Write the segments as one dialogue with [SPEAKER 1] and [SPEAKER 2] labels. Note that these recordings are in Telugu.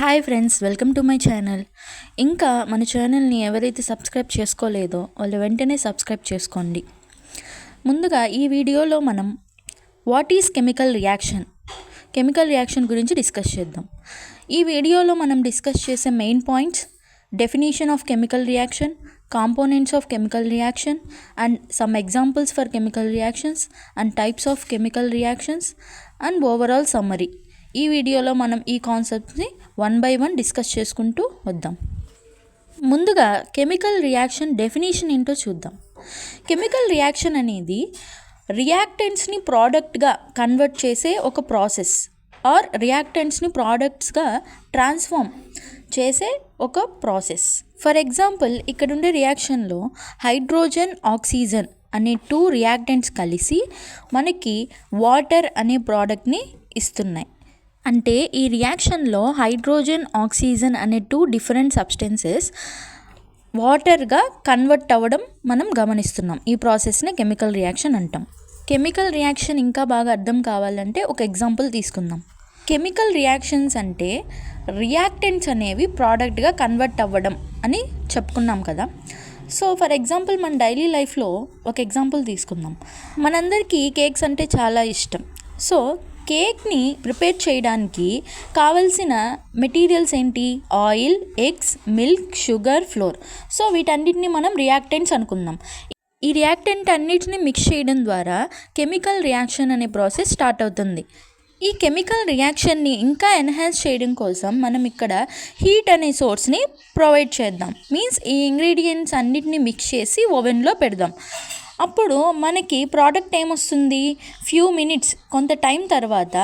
[SPEAKER 1] Hi friends, welcome to my channel. ఇంకా మన ఛానల్ని ఎవరైతే సబ్స్క్రైబ్ చేసుకోలేదో వాళ్ళు వెంటనే సబ్స్క్రైబ్ చేసుకోండి. ముందుగా ఈ వీడియోలో మనం వాట్ ఈజ్ కెమికల్ రియాక్షన్ గురించి డిస్కస్ చేద్దాం. ఈ వీడియోలో మనం డిస్కస్ చేసే main points: definition of chemical reaction, components of chemical reaction and some examples for chemical reactions and types of chemical reactions and overall summary. ఈ వీడియోలో మనం ఈ కాన్సెప్ట్ని వన్ బై వన్ డిస్కస్ చేసుకుంటూ వద్దాం. ముందుగా కెమికల్ రియాక్షన్ డెఫినేషన్ ఏంటో చూద్దాం. కెమికల్ రియాక్షన్ అనేది రియాక్టెంట్స్ని ప్రోడక్ట్గా కన్వర్ట్ చేసే ఒక ప్రాసెస్ ఆర్ రియాక్టెంట్స్ని ప్రోడక్ట్స్గా ట్రాన్స్ఫార్మ్ చేసే ఒక ప్రాసెస్. ఫర్ ఎగ్జాంపుల్, ఇక్కడ ఉండే రియాక్షన్లో హైడ్రోజన్, ఆక్సిజన్ అనే 2 రియాక్టెంట్స్ కలిసి మనకి వాటర్ అనే ప్రోడక్ట్ని ఇస్తున్నాయి. అంటే ఈ రియాక్షన్లో హైడ్రోజన్, ఆక్సిజన్ అనే 2 డిఫరెంట్ సబ్స్టెన్సెస్ వాటర్గా కన్వర్ట్ అవ్వడం మనం గమనిస్తున్నాం. ఈ ప్రాసెస్ని కెమికల్ రియాక్షన్ అంటాం. కెమికల్ రియాక్షన్ ఇంకా బాగా అర్థం కావాలంటే ఒక ఎగ్జాంపుల్ తీసుకుందాం. కెమికల్ రియాక్షన్స్ అంటే రియాక్టెంట్స్ అనేవి ప్రోడక్ట్గా కన్వర్ట్ అవ్వడం అని చెప్పుకున్నాం కదా. సో ఫర్ ఎగ్జాంపుల్, మన డైలీ లైఫ్లో ఒక ఎగ్జాంపుల్ తీసుకుందాం. మనందరికీ కేక్స్ అంటే చాలా ఇష్టం. సో కేక్ని ప్రిపేర్ చేయడానికి కావలసిన మెటీరియల్స్ ఏంటి? Oil, eggs, milk, sugar, floor. So వీటన్నిటిని మనం రియాక్టెంట్స్ అనుకుందాం. ఈ రియాక్టెంట్ అన్నిటిని మిక్స్ చేయడం ద్వారా కెమికల్ రియాక్షన్ అనే ప్రాసెస్ స్టార్ట్ అవుతుంది. ఈ కెమికల్ రియాక్షన్ని ఇంకా ఎన్హాన్స్ చేయడం కోసం మనం ఇక్కడ హీట్ అనే సోర్స్ని ప్రొవైడ్ చేద్దాం. మీన్స్ ఈ ఇంగ్రీడియంట్స్ అన్నిటిని మిక్స్ చేసి ఓవెన్లో పెడదాం. అప్పుడు మనకి ప్రోడక్ట్ ఏమొస్తుంది? ఫ్యూ మినిట్స్, కొంత టైం తర్వాత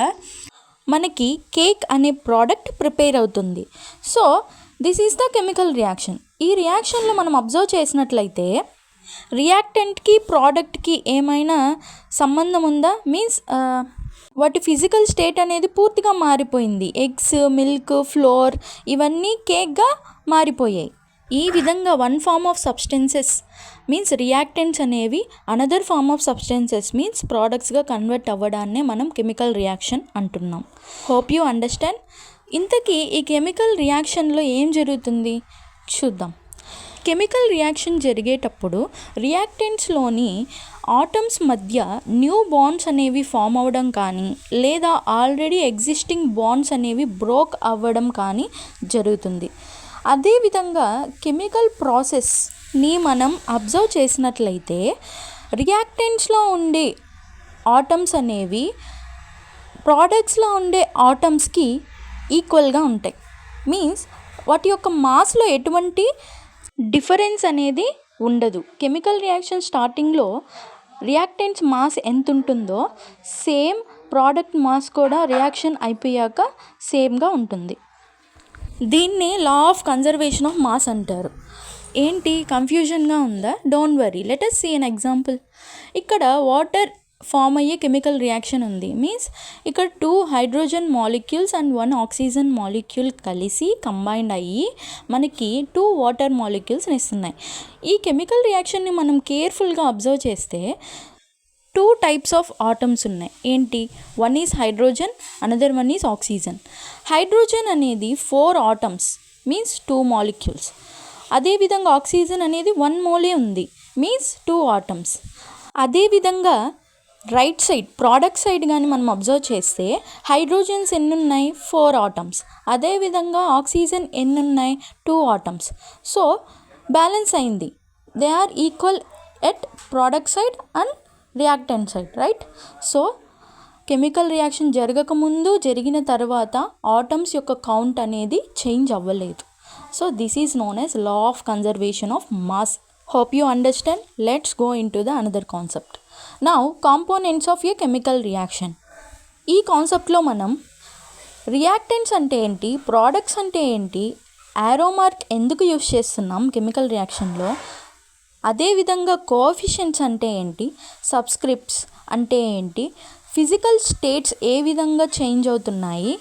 [SPEAKER 1] మనకి కేక్ అనే ప్రోడక్ట్ ప్రిపేర్ అవుతుంది. So this is the chemical reaction. ఈ రియాక్షన్లో మనం అబ్జర్వ్ చేసినట్లయితే రియాక్టెంట్కి ప్రోడక్ట్కి ఏమైనా సంబంధం ఉందా? మీన్స్ వాటి ఫిజికల్ స్టేట్ అనేది పూర్తిగా మారిపోయింది. ఎగ్స్, మిల్క్, ఫ్లోర్ ఇవన్నీ కేక్గా మారిపోయాయి. ఈ విధంగా one form of substances means reactants అనేవి another form of substances means ప్రోడక్ట్స్గా కన్వర్ట్ అవ్వడాన్నే మనం కెమికల్ రియాక్షన్ అంటున్నాం. Hope you understand. ఇంతకీ ఈ కెమికల్ రియాక్షన్లో ఏం జరుగుతుంది చూద్దాం. కెమికల్ రియాక్షన్ జరిగేటప్పుడు రియాక్టెంట్స్లోని ఆటమ్స్ మధ్య న్యూ బాండ్స్ అనేవి ఫామ్ అవ్వడం కానీ లేదా ఆల్రెడీ ఎగ్జిస్టింగ్ బాండ్స్ అనేవి బ్రోక్ అవ్వడం కానీ జరుగుతుంది. అదేవిధంగా కెమికల్ ప్రాసెస్ని మనం అబ్జర్వ్ చేసినట్లయితే రియాక్టెంట్స్లో ఉండే ఆటమ్స్ అనేవి ప్రోడక్ట్స్లో ఉండే ఆటమ్స్కి ఈక్వల్గా ఉంటాయి. మీన్స్ వాటి యొక్క మాస్లో ఎటువంటి డిఫరెన్స్ అనేది ఉండదు. కెమికల్ రియాక్షన్ స్టార్టింగ్లో రియాక్టెంట్స్ మాస్ ఎంత ఉంటుందో సేమ్ ప్రోడక్ట్ మాస్ కూడా రియాక్షన్ అయిపోయాక సేమ్గా ఉంటుంది. దీన్ని లా ఆఫ్ కన్జర్వేషన్ ఆఫ్ మాస్ అంటారు. ఏంటి కన్ఫ్యూజన్గా ఉందా? Don't worry, let us see an example. ఇక్కడ వాటర్ ఫామ్ అయ్యే కెమికల్ రియాక్షన్ ఉంది. మీన్స్ ఇక్కడ 2 hydrogen molecules and 1 oxygen molecule కలిసి కంబైండ్ అయ్యి మనకి 2 వాటర్ మాలిక్యూల్స్ని ఇస్తున్నాయి. ఈ కెమికల్ రియాక్షన్ని మనం కేర్ఫుల్గా అబ్జర్వ్ చేస్తే 2 టైప్స్ ఆఫ్ ఆటమ్స్ ఉన్నాయి. ఏంటి? One is hydrogen, another one is oxygen. Hydrogen అనేది 4 ఆటమ్స్ మీన్స్ 2 మాలిక్యూల్స్. అదేవిధంగా ఆక్సిజన్ అనేది 1 మోలే ఉంది మీన్స్ 2 ఆటమ్స్. అదేవిధంగా రైట్ సైడ్ ప్రోడక్ట్ సైడ్ కానీ మనం అబ్జర్వ్ చేస్తే హైడ్రోజన్స్ ఎన్ని ఉన్నాయి? 4 ఆటమ్స్. అదేవిధంగా ఆక్సిజన్ ఎన్ని ఉన్నాయి? 2 ఆటమ్స్. సో బ్యాలెన్స్ అయింది. They are equal at product side and reactant side, right? So chemical reaction జరగకముందు, జరిగిన తర్వాత ఆటమ్స్ యొక్క కౌంట్ అనేది చేంజ్ అవ్వలేదు. So this is known as law of conservation of mass. Hope you understand. Let's go in to the another concept. Now components of a chemical reaction. ఈ కాన్సెప్ట్లో మనం రియాక్టెంట్స్ అంటే ఏంటి, ప్రోడక్ట్స్ అంటే ఏంటి, యారో మార్క్ ఎందుకు యూస్ చేస్తున్నాం కెమికల్ రియాక్షన్లో, అదేవిధంగా కోఎఫిషియెంట్స్ అంటే ఏంటి, సబ్స్క్రిప్ట్స్ అంటే ఏంటి, ఫిజికల్ స్టేట్స్ ఏ విధంగా చేంజ్ అవుతున్నాయి,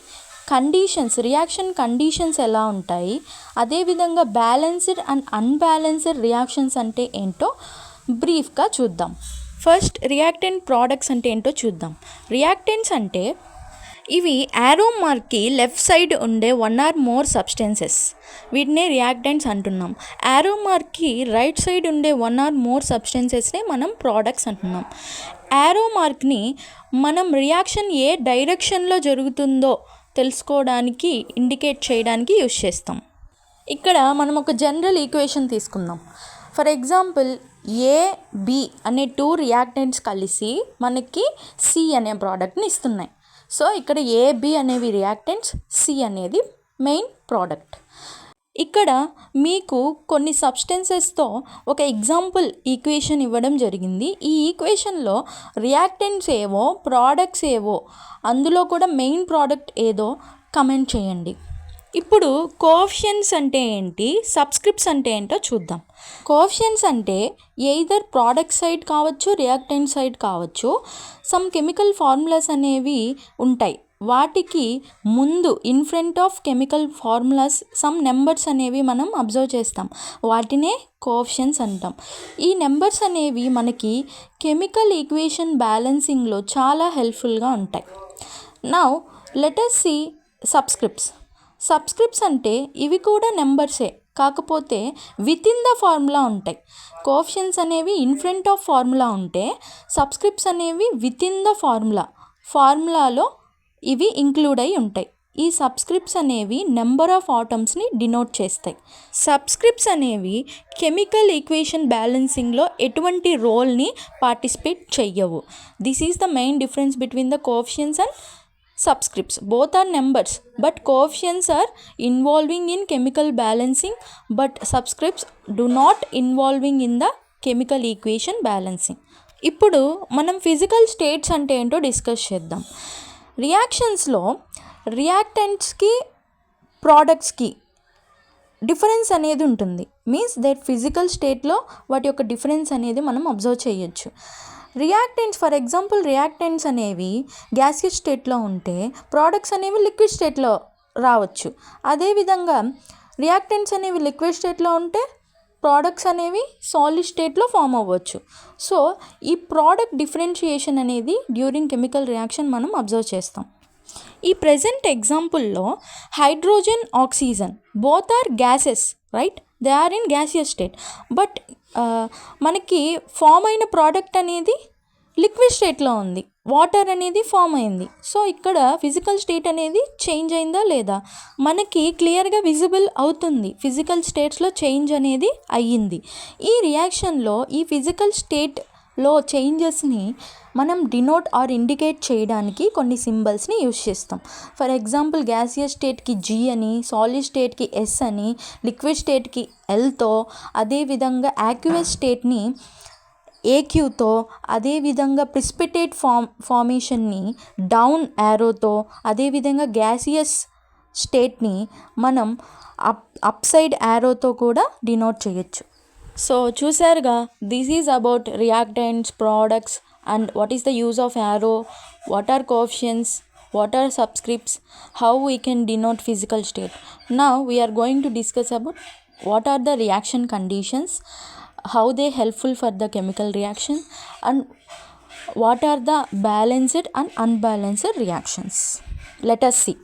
[SPEAKER 1] కండిషన్స్ రియాక్షన్ కండిషన్స్ ఎలా ఉంటాయి, అదేవిధంగా బ్యాలెన్స్డ్ అండ్ అన్బ్యాలెన్స్డ్ రియాక్షన్స్ అంటే ఏంటో బ్రీఫ్గా చూద్దాం. ఫస్ట్ రియాక్టెంట్ ప్రోడక్ట్స్ అంటే ఏంటో చూద్దాం. రియాక్టెంట్స్ అంటే ఇవి యారో మార్క్కి లెఫ్ట్ సైడ్ ఉండే 1 or more సబ్స్టెన్సెస్, వీటినే రియాక్టెంట్స్ అంటున్నాం. యారో మార్క్కి రైట్ సైడ్ ఉండే 1 or more సబ్స్టెన్సెస్నే మనం ప్రోడక్ట్స్ అంటున్నాం. యారో మార్క్ని మనం రియాక్షన్ ఏ డైరెక్షన్లో జరుగుతుందో తెలుసుకోవడానికి, ఇండికేట్ చేయడానికి యూజ్ చేస్తాం. ఇక్కడ మనం ఒక జనరల్ ఈక్వేషన్ తీసుకుందాం. ఫర్ ఎగ్జాంపుల్ AB అనే 2 రియాక్టెంట్స్ కలిసి మనకి C అనే ప్రోడక్ట్ని ఇస్తున్నాయి. సో ఇక్కడ AB అనేవి రియాక్టెంట్స్, C అనేది మెయిన్ ప్రోడక్ట్. ఇక్కడ మీకు కొన్ని సబ్స్టెన్సెస్తో ఒక ఎగ్జాంపుల్ ఈక్వేషన్ ఇవ్వడం జరిగింది. ఈ ఈక్వేషన్లో రియాక్టెంట్స్ ఏవో, ప్రోడక్ట్స్ ఏవో, అందులో కూడా మెయిన్ ప్రోడక్ట్ ఏదో కమెంట్ చేయండి. ఇప్పుడు కోఎఫిషియెంట్స్ అంటే ఏంటి, సబ్స్క్రిప్ట్స్ అంటే ఏంటో చూద్దాం. కోఎఫిషియెంట్స్ అంటే ఎయిదర్ ప్రోడక్ట్ సైడ్ కావచ్చు, రియాక్టెంట్ సైడ్ కావచ్చు, సమ్ కెమికల్ ఫార్ములాస్ అనేవి ఉంటాయి. వాటికి ముందు in front of chemical formulas some numbers అనేవి మనం అబ్జర్వ్ చేస్తాం. వాటినే కోఎఫిషియెంట్స్ అంటాం. ఈ నెంబర్స్ అనేవి మనకి కెమికల్ ఈక్వేషన్ బ్యాలెన్సింగ్లో చాలా హెల్ప్ఫుల్గా ఉంటాయి. Now let us see subscripts. Subscripts అంటే ఇవి కూడా నెంబర్సే, కాకపోతే విత్ ఇన్ ద ఫార్ములా ఉంటాయి. కోఎఫిషియెంట్స్ అనేవి ఇన్ ఫ్రంట్ ఆఫ్ ఫార్ములా ఉంటే, సబ్స్క్రిప్ట్స్ అనేవి విత్ ఇన్ ద ఫార్ములాలో ఇవి ఇంక్లూడ్ అయి ఉంటాయి. ఈ సబ్స్క్రిప్ట్స్ అనేవి నెంబర్ ఆఫ్ ఆటమ్స్ని డినోట్ చేస్తాయి. సబ్స్క్రిప్ట్స్ అనేవి కెమికల్ ఈక్వేషన్ బ్యాలెన్సింగ్లో ఎటువంటి రోల్ని పార్టిసిపేట్ చెయ్యవు. This is the main difference between the coefficients and subscripts. Both are numbers, but coefficients are involving in chemical balancing, but subscripts do not involving in the chemical equation balancing. ఇప్పుడు మనం ఫిజికల్ స్టేట్స్ అంటే ఏంటో డిస్కస్ చేద్దాం. రియాక్షన్స్లో రియాక్టెంట్స్కి, ప్రోడక్ట్స్కి డిఫరెన్స్ అనేది ఉంటుంది. మీన్స్ దట్ ఫిజికల్ స్టేట్లో వాటి యొక్క డిఫరెన్స్ అనేది మనం అబ్జర్వ్ చేయొచ్చు. రియాక్టెంట్స్, ఫర్ ఎగ్జాంపుల్ రియాక్టెంట్స్ అనేవి గ్యాసియస్ స్టేట్లో ఉంటే, ప్రోడక్ట్స్ అనేవి లిక్విడ్ స్టేట్లో రావచ్చు. అదేవిధంగా రియాక్టెంట్స్ అనేవి లిక్విడ్ స్టేట్లో ఉంటే, ప్రోడక్ట్స్ అనేవి సాలిడ్ స్టేట్లో ఫామ్ అవ్వచ్చు. సో ఈ ప్రోడక్ట్ డిఫరెన్షియేషన్ అనేది డ్యూరింగ్ కెమికల్ రియాక్షన్ మనం అబ్జర్వ్ చేస్తాం. ఈ ప్రెజెంట్ ఎగ్జాంపుల్లో hydrogen, oxygen both are gases, right? They are in gaseous state. But మనకి ఫామ్ అయిన ప్రోడక్ట్ అనేది లిక్విడ్ స్టేట్లో ఉంది, వాటర్ అనేది ఫామ్ అయింది. సో ఇక్కడ ఫిజికల్ స్టేట్ అనేది చేంజ్ అయిందా లేదా మనకి క్లియర్గా విజిబుల్ అవుతుంది. ఫిజికల్ స్టేట్స్లో చేంజ్ అనేది అయ్యింది. ఈ రియాక్షన్లో ఈ ఫిజికల్ స్టేట్లో చేంజెస్ని మనం డినోట్ ఆర్ ఇండికేట్ చేయడానికి కొన్ని సింబల్స్ని యూజ్ చేస్తాం. ఫర్ ఎగ్జాంపుల్ గ్యాసియస్ స్టేట్కి G అని, సాలిడ్ స్టేట్కి S అని, లిక్విడ్ స్టేట్కి Lతో, అదేవిధంగా యాక్యువస్ స్టేట్ని AQతో, అదేవిధంగా ప్రిసిపిటేట్ ఫార్మేషన్ని డౌన్ యారోతో, అదేవిధంగా గ్యాసియస్ స్టేట్ని మనం అప్ సైడ్ యారోతో కూడా డినోట్ చేయొచ్చు. సో చూసారుగా, this is about reactants, products, and what is the use of arrow, what are coefficients, what are subscripts, how we can denote physical state. Now we are going to discuss about what are the reaction conditions, how they helpful for the chemical reaction, and what are the balanced and unbalanced reactions. Let us see.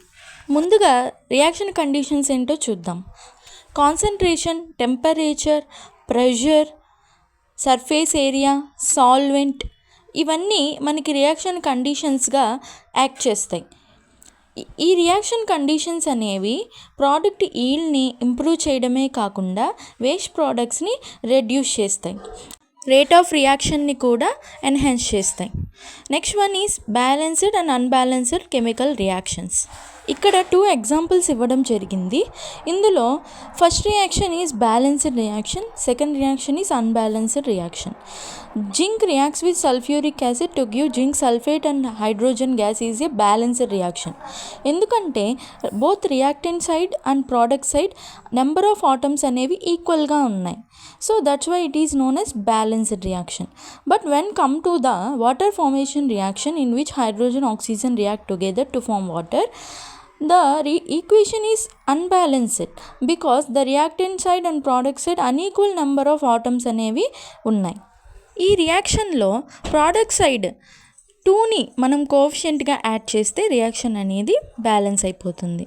[SPEAKER 1] ముందుగా రియాక్షన్ కండిషన్స్ ఏంటో చూద్దాం. Concentration, temperature, pressure, surface area, solvent, ఇవన్నీ మనకి రియాక్షన్ కండిషన్స్గా యాక్ట్ చేస్తాయి. ఈ రియాక్షన్ కండిషన్స్ అనేవి ప్రోడక్ట్ ఈల్డ్ని ఇంప్రూవ్ చేయడమే కాకుండా వేస్ట్ ప్రోడక్ట్స్ని రెడ్యూస్ చేస్తాయి, రేట్ ఆఫ్ రియాక్షన్ని కూడా ఎన్హాన్స్ చేస్తాయి. Next one is balanced and unbalanced chemical reactions. ఇక్కడ 2 ఎగ్జాంపుల్స్ ఇవ్వడం జరిగింది. ఇందులో first reaction is balanced reaction, second reaction is unbalanced reaction. Zinc reacts with sulphuric acid to give zinc sulphate and hydrogen gas is a balanced reaction. ఎందుకంటే both reactant side and product side number of atoms అనేవి ఈక్వల్గా ఉన్నాయి. So that's why it is known as balanced reaction. But when come to the water formation reaction in which hydrogen oxygen react together to form water, the equation is unbalanced because the reactant side and product side unequal number of atoms అనేవి ఉన్నాయి. ఈ రియాక్షన్లో ప్రోడక్ట్ సైడ్ 2ని మనం కోఎఫిషియంట్గా యాడ్ చేస్తే రియాక్షన్ అనేది బ్యాలెన్స్ అయిపోతుంది.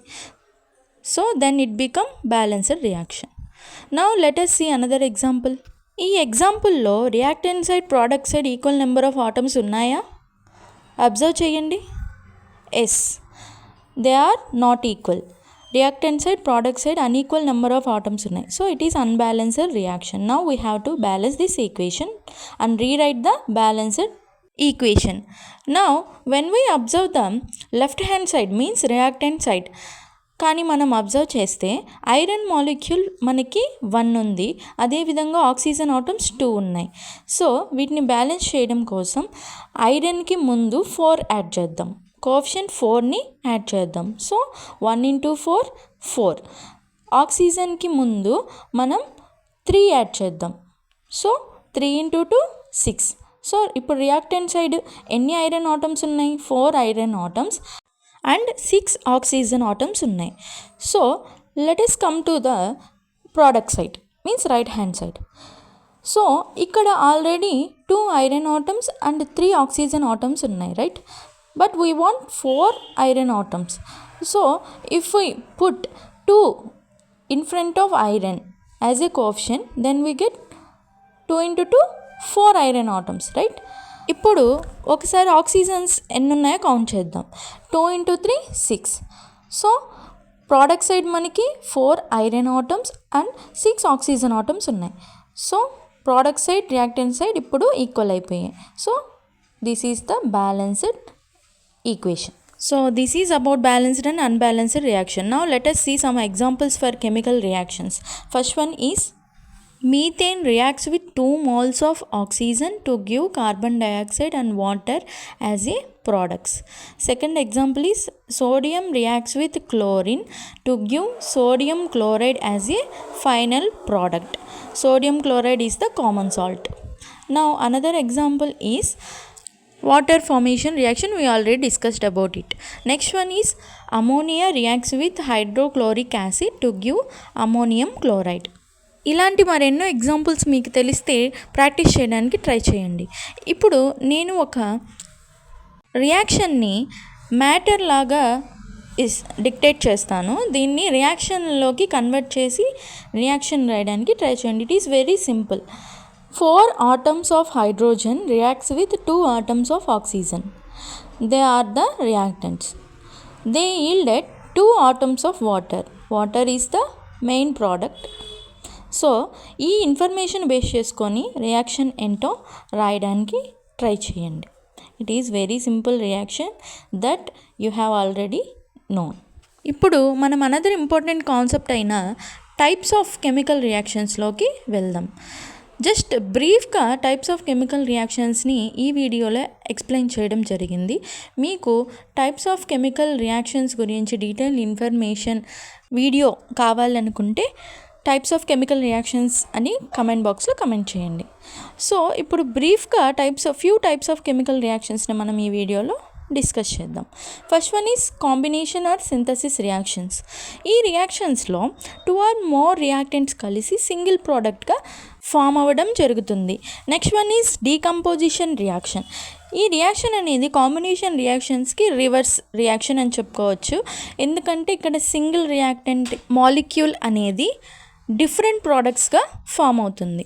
[SPEAKER 1] So then it become balanced reaction. Now let us see another example. ఈ ఎగ్జాంపుల్లో reactant side product side equal number of atoms ఉన్నాయా? అబ్జర్వ్ చేయండి. Yes, they are not equal. Reactant side product side unequal number of atoms ఉన్నాయి. So it is unbalanced reaction. Now we have to balance this equation and rewrite the balanced equation. Now when we observe the left hand side means reactant side, కానీ మనం అబ్జర్వ్ చేస్తే ఐరన్ మాలిక్యూల్ మనకి 1 ఉంది, అదేవిధంగా ఆక్సిజన్ ఆటమ్స్ 2 ఉన్నాయి. సో వీటిని బ్యాలెన్స్ చేయడం కోసం ఐరన్కి ముందు 4 యాడ్ చేద్దాం, కోఎఫిషియంట్ 4ని యాడ్ చేద్దాం. So 1 into 4 4. ఆక్సిజన్కి ముందు మనం 3 యాడ్ చేద్దాం. So 3 into 2 6. సో ఇప్పుడు రియాక్టెంట్ సైడ్ ఎన్ని ఐరన్ ఆటమ్స్ ఉన్నాయి? 4 iron atoms and 6 oxygen atoms ఉన్నాయి. So let us come to the product side means right hand side. So ఇక్కడ already 2 iron atoms and 3 oxygen atoms ఉన్నాయి, right? But we want 4 iron atoms. So if we put 2 in front of iron as a coefficient, then we get 2 into 2 4 iron atoms, right? ఇప్పుడు ఒకసారి ఆక్సిజన్స్ ఎన్ని ఉన్నాయో కౌంట్ చేద్దాం. 2 into 3 6. సో ప్రోడక్ట్ సైడ్ మనకి 4 iron atoms and 6 oxygen atoms ఉన్నాయి. So product side reactant side ఇప్పుడు ఈక్వల్ అయిపోయాయి. So this is the balanced equation. So this is about balanced and unbalanced reaction. Now let us see some examples for chemical reactions. First one is methane reacts with 2 moles of oxygen to give carbon dioxide and water as a products. Second example is sodium reacts with chlorine to give sodium chloride as a final product. Sodium chloride is the common salt. Now another example is water formation reaction. We already discussed about it. Next one is ammonia reacts with hydrochloric acid to give ammonium chloride. ఇలాంటి మరెన్నో ఎగ్జాంపుల్స్ మీకు తెలిస్తే ప్రాక్టీస్ చేయడానికి ట్రై చేయండి. ఇప్పుడు నేను ఒక రియాక్షన్ని మ్యాటర్ లాగా డిక్టేట్ చేస్తాను. దీన్ని రియాక్షన్లోకి కన్వర్ట్ చేసి రియాక్షన్ రాయడానికి ట్రై చేయండి. It is very simple. 4 atoms of hydrogen reacts with 2 atoms of oxygen. They are the reactants. They yielded 2 atoms of water. Water is the main product. So ఈ ఇన్ఫర్మేషన్ బేస్ చేసుకొని రియాక్షన్ ఏంటో రాయడానికి ట్రై చేయండి. It is very simple reaction that you have already known. ఇప్పుడు మనం అనదర్ ఇంపార్టెంట్ కాన్సెప్ట్ అయిన టైప్స్ ఆఫ్ కెమికల్ రియాక్షన్స్లోకి వెళ్దాం. జస్ట్ బ్రీఫ్గా టైప్స్ ఆఫ్ కెమికల్ రియాక్షన్స్ని ఈ వీడియోలో ఎక్స్ప్లెయిన్ చేయడం జరిగింది. మీకు టైప్స్ ఆఫ్ కెమికల్ రియాక్షన్స్ గురించి డీటెయిల్ ఇన్ఫర్మేషన్ వీడియో కావాలనుకుంటే టైప్స్ ఆఫ్ కెమికల్ రియాక్షన్స్ అని కమెంట్ బాక్స్లో కమెంట్ చేయండి. సో ఇప్పుడు బ్రీఫ్గా ఫ్యూ టైప్స్ ఆఫ్ కెమికల్ రియాక్షన్స్ని మనం ఈ వీడియోలో డిస్కస్ చేద్దాం. First one is combination or synthesis reactions. ఈ రియాక్షన్స్లో 2 or more రియాక్టెంట్స్ కలిసి సింగిల్ ప్రోడక్ట్గా ఫామ్ అవ్వడం జరుగుతుంది. Next one is decomposition reaction. ఈ రియాక్షన్ అనేది కాంబినేషన్ రియాక్షన్స్కి రివర్స్ రియాక్షన్ అని చెప్పుకోవచ్చు. ఎందుకంటే ఇక్కడ సింగిల్ రియాక్టెంట్ మాలిక్యూల్ అనేది డిఫరెంట్ ప్రోడక్ట్స్గా ఫామ్ అవుతుంది.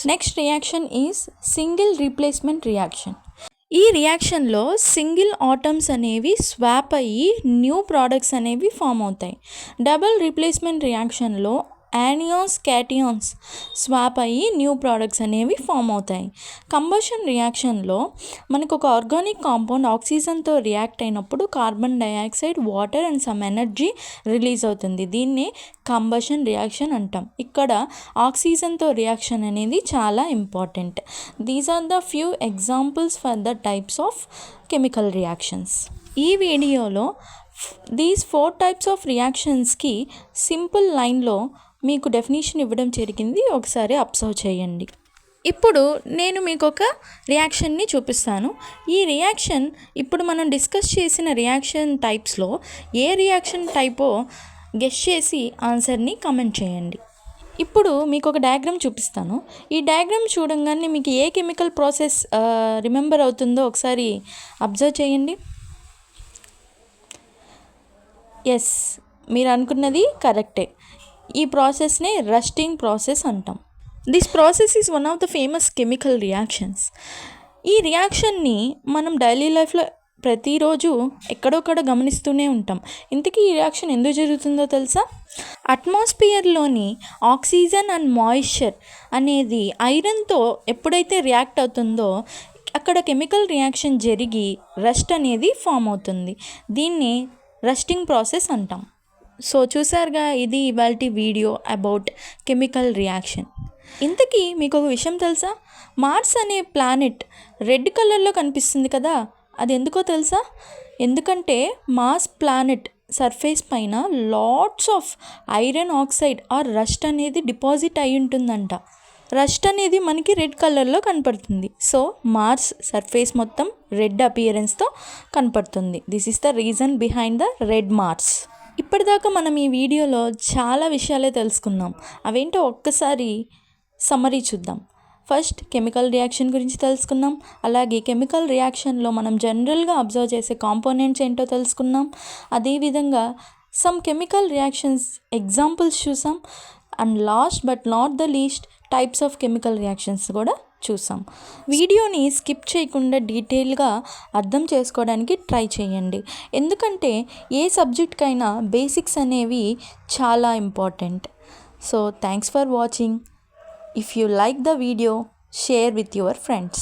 [SPEAKER 1] Next reaction is single replacement reaction. ఈ రియాక్షన్లో సింగిల్ ఆటమ్స్ అనేవి స్వాప్ అయ్యి న్యూ ప్రోడక్ట్స్ అనేవి ఫామ్ అవుతాయి. డబుల్ రీప్లేస్మెంట్ రియాక్షన్లో యానియాన్స్ క్యాటియాన్స్ స్వాప్ అయ్యి న్యూ ప్రోడక్ట్స్ అనేవి ఫామ్ అవుతాయి. కంబషన్ రియాక్షన్లో మనకు ఒక ఆర్గానిక్ కాంపౌండ్ ఆక్సిజన్తో రియాక్ట్ అయినప్పుడు carbon dioxide water and some energy release అవుతుంది. దీన్నే కంబషన్ రియాక్షన్ అంటాం. ఇక్కడ ఆక్సిజన్తో రియాక్షన్ అనేది చాలా important. These are the few examples for the types of chemical reactions. ఈ వీడియోలో దీస్ 4 types ఆఫ్ రియాక్షన్స్కి సింపుల్ లైన్లో మీకు డెఫినేషన్ ఇవ్వడం జరిగింది. ఒకసారి అబ్జర్వ్ చేయండి. ఇప్పుడు నేను మీకు ఒక రియాక్షన్ని చూపిస్తాను. ఈ రియాక్షన్ ఇప్పుడు మనం డిస్కస్ చేసిన రియాక్షన్ టైప్స్లో ఏ రియాక్షన్ టైపో గెస్ చేసి ఆన్సర్ని కమెంట్ చేయండి. ఇప్పుడు మీకు ఒక డయాగ్రామ్ చూపిస్తాను. ఈ డయాగ్రామ్ చూడంగానే మీకు ఏ కెమికల్ ప్రాసెస్ రిమెంబర్ అవుతుందో ఒకసారి అబ్జర్వ్ చేయండి. ఎస్, మీరు అనుకున్నది కరెక్టే. ఈ ప్రాసెస్నే రస్టింగ్ ప్రాసెస్ అంటాం. This process is one of the famous chemical reactions. ఈ రియాక్షన్ని మనం డైలీ లైఫ్లో ప్రతిరోజు ఎక్కడొక్కడ గమనిస్తూనే ఉంటాం. ఇంతకీ ఈ రియాక్షన్ ఎందుకు జరుగుతుందో తెలుసా? అట్మాస్ఫియర్లోని ఆక్సిజన్ అండ్ మాయిశ్చర్ అనేది ఐరన్తో ఎప్పుడైతే రియాక్ట్ అవుతుందో అక్కడ కెమికల్ రియాక్షన్ జరిగి రస్ట్ అనేది ఫామ్ అవుతుంది. దీన్ని రస్టింగ్ ప్రాసెస్ అంటాం. సో చూసారుగా, ఇది ఇవాల్టి వీడియో అబౌట్ కెమికల్ రియాక్షన్. ఇంతకీ మీకు ఒక విషయం తెలుసా? మార్స్ అనే ప్లానెట్ రెడ్ కలర్లో కనిపిస్తుంది కదా, అది ఎందుకో తెలుసా? ఎందుకంటే మార్స్ ప్లానెట్ సర్ఫేస్ పైన lots of iron oxide or rust అనేది డిపాజిట్ అయి ఉంటుందంట. రస్ట్ అనేది మనకి రెడ్ కలర్లో కనపడుతుంది. సో మార్స్ సర్ఫేస్ మొత్తం రెడ్ అపియరెన్స్తో కనపడుతుంది. This is the reason behind the red Mars. ఇప్పటిదాకా మనం ఈ వీడియోలో చాలా విషయాలే తెలుసుకున్నాం. అవేంటో ఒక్కసారి సమ్మరీ చూద్దాం. ఫస్ట్ కెమికల్ రియాక్షన్ గురించి తెలుసుకున్నాం. అలాగే కెమికల్ రియాక్షన్లో మనం జనరల్గా అబ్జర్వ్ చేసే కాంపోనెంట్స్ ఏంటో తెలుసుకున్నాం. అదేవిధంగా సమ్ కెమికల్ రియాక్షన్స్ ఎగ్జాంపుల్స్ చూసాం. And last but not the least types of chemical reactions కూడా చూసాం. వీడియోని స్కిప్ చేయకుండా డీటెయిల్గా అర్థం చేసుకోవడానికి ట్రై చేయండి. ఎందుకంటే ఏ సబ్జెక్ట్కైనా బేసిక్స్ అనేవి చాలా important. So thanks for watching. If you like the video, share with your friends.